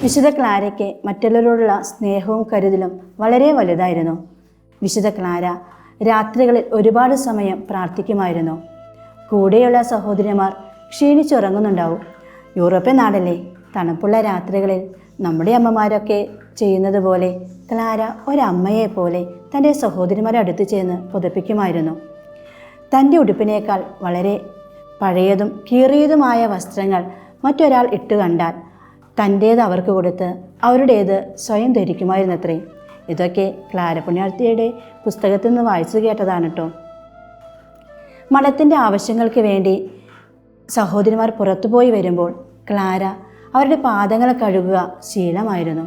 വിശുദ്ധ ക്ലാരയ്ക്ക് മറ്റുള്ളവരോടുള്ള സ്നേഹവും കരുതലും വളരെ വലുതായിരുന്നു. വിശുദ്ധ ക്ലാര രാത്രികളിൽ ഒരുപാട് സമയം പ്രാർത്ഥിക്കുമായിരുന്നു. കൂടെയുള്ള സഹോദരിമാർ ക്ഷീണിച്ചുറങ്ങുന്നുണ്ടാവും. യൂറോപ്യൻ നാടല്ലേ, തണുപ്പുള്ള രാത്രികളിൽ നമ്മുടെ അമ്മമാരൊക്കെ ചെയ്യുന്നത് പോലെ ക്ലാര ഒരമ്മയെപ്പോലെ തൻ്റെ സഹോദരിമാരെ അടുത്ത് ചേർന്ന് പുതപ്പിക്കുമായിരുന്നു. തൻ്റെ ഉടുപ്പിനേക്കാൾ വളരെ പഴയതും കീറിയതുമായ വസ്ത്രങ്ങൾ മറ്റൊരാൾ ഇട്ട് കണ്ടാൽ തൻ്റേത് അവർക്ക് കൊടുത്ത് അവരുടേത് സ്വയം ധരിക്കുമായിരുന്നത്രേ. ഇതൊക്കെ ക്ലാര പുണ്യാർത്തിയുടെ പുസ്തകത്തിൽ നിന്ന് വായിച്ചു കേട്ടതാണ് കേട്ടോ. മഠത്തിൻ്റെ ആവശ്യങ്ങൾക്ക് വേണ്ടി സഹോദരിമാർ പുറത്തുപോയി വരുമ്പോൾ ക്ലാര അവരുടെ പാദങ്ങൾ കഴുകുക ശീലമായിരുന്നു.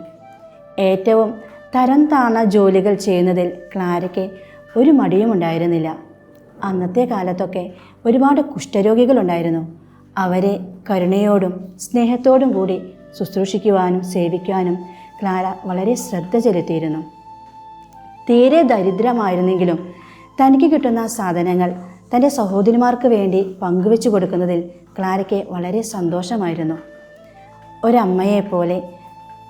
ഏറ്റവും തരം താണ ജോലികൾ ചെയ്യുന്നതിൽ ക്ലാരയ്ക്ക് ഒരു മടിയും ഉണ്ടായിരുന്നില്ല. അന്നത്തെ കാലത്തൊക്കെ ഒരുപാട് കുഷ്ഠരോഗികളുണ്ടായിരുന്നു. അവരെ കരുണയോടും സ്നേഹത്തോടും കൂടി ശുശ്രൂഷിക്കുവാനും സേവിക്കുവാനും ക്ലാര വളരെ ശ്രദ്ധ ചെലുത്തിയിരുന്നു. തീരെ ദരിദ്രമായിരുന്നെങ്കിലും തനിക്ക് കിട്ടുന്ന സാധനങ്ങൾ തൻ്റെ സഹോദരിമാർക്ക് വേണ്ടി പങ്കുവെച്ചു കൊടുക്കുന്നതിൽ ക്ലാരയ്ക്ക് വളരെ സന്തോഷമായിരുന്നു. ഒരമ്മയെപ്പോലെ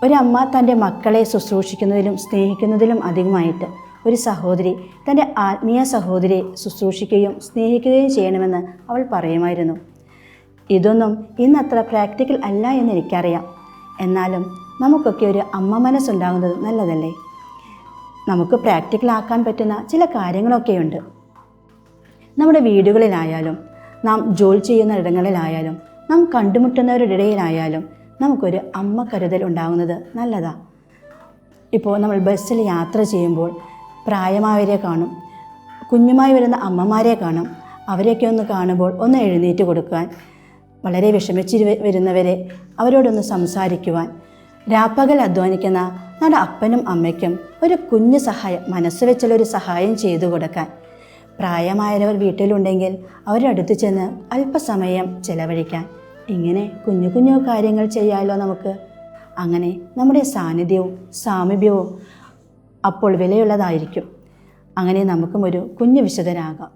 ഒരമ്മ തൻ്റെ മക്കളെ ശുശ്രൂഷിക്കുന്നതിലും സ്നേഹിക്കുന്നതിലും അധികമായിട്ട് ഒരു സഹോദരി തൻ്റെ ആത്മീയ സഹോദരിയെ ശുശ്രൂഷിക്കുകയും സ്നേഹിക്കുകയും ചെയ്യണമെന്ന് അവൾ പറയുമായിരുന്നു. ഇതൊന്നും ഇന്നത്ര പ്രാക്ടിക്കൽ അല്ല എന്നെനിക്കറിയാം. എന്നാലും നമുക്കൊക്കെ ഒരു അമ്മ മനസ്സുണ്ടാകുന്നത് നല്ലതല്ലേ? നമുക്ക് പ്രാക്ടിക്കലാക്കാൻ പറ്റുന്ന ചില കാര്യങ്ങളൊക്കെയുണ്ട്. നമ്മുടെ വീടുകളിലായാലും നാം ജോലി ചെയ്യുന്ന ഇടങ്ങളിലായാലും നാം കണ്ടുമുട്ടുന്നവരുടെ ഇടയിലായാലും നമുക്കൊരു അമ്മ കരുതൽ ഉണ്ടാകുന്നത് നല്ലതാണ്. ഇപ്പോൾ നമ്മൾ ബസ്സിൽ യാത്ര ചെയ്യുമ്പോൾ പ്രായമായവരെ കാണും, കുഞ്ഞുമായി വരുന്ന അമ്മമാരെ കാണും. അവരെയൊക്കെ ഒന്ന് കാണുമ്പോൾ ഒന്ന് എഴുന്നേറ്റ് കൊടുക്കുവാൻ, വളരെ വിഷമിച്ച് വരുന്നവരെ അവരോടൊന്ന് സംസാരിക്കുവാൻ, രാപ്പകൽ അധ്വാനിക്കുന്ന നമ്മുടെ അപ്പനും അമ്മയ്ക്കും ഒരു കുഞ്ഞു സഹായം, മനസ്സ് വെച്ചുള്ളൊരു സഹായം ചെയ്തു കൊടുക്കാൻ, പ്രായമായവർ വീട്ടിലുണ്ടെങ്കിൽ അവരുടെ അടുത്ത് ചെന്ന് അല്പസമയം ചെലവഴിക്കാൻ, ഇങ്ങനെ കുഞ്ഞു കുഞ്ഞു കാര്യങ്ങൾ ചെയ്യാമല്ലോ നമുക്ക്. അങ്ങനെ നമ്മുടെ സാന്നിധ്യവും സാമീപ്യവും അപ്പോൾ വിലയുള്ളതായിരിക്കും. അങ്ങനെ നമുക്കും ഒരു കുഞ്ഞു വിശുദ്ധരാകാം.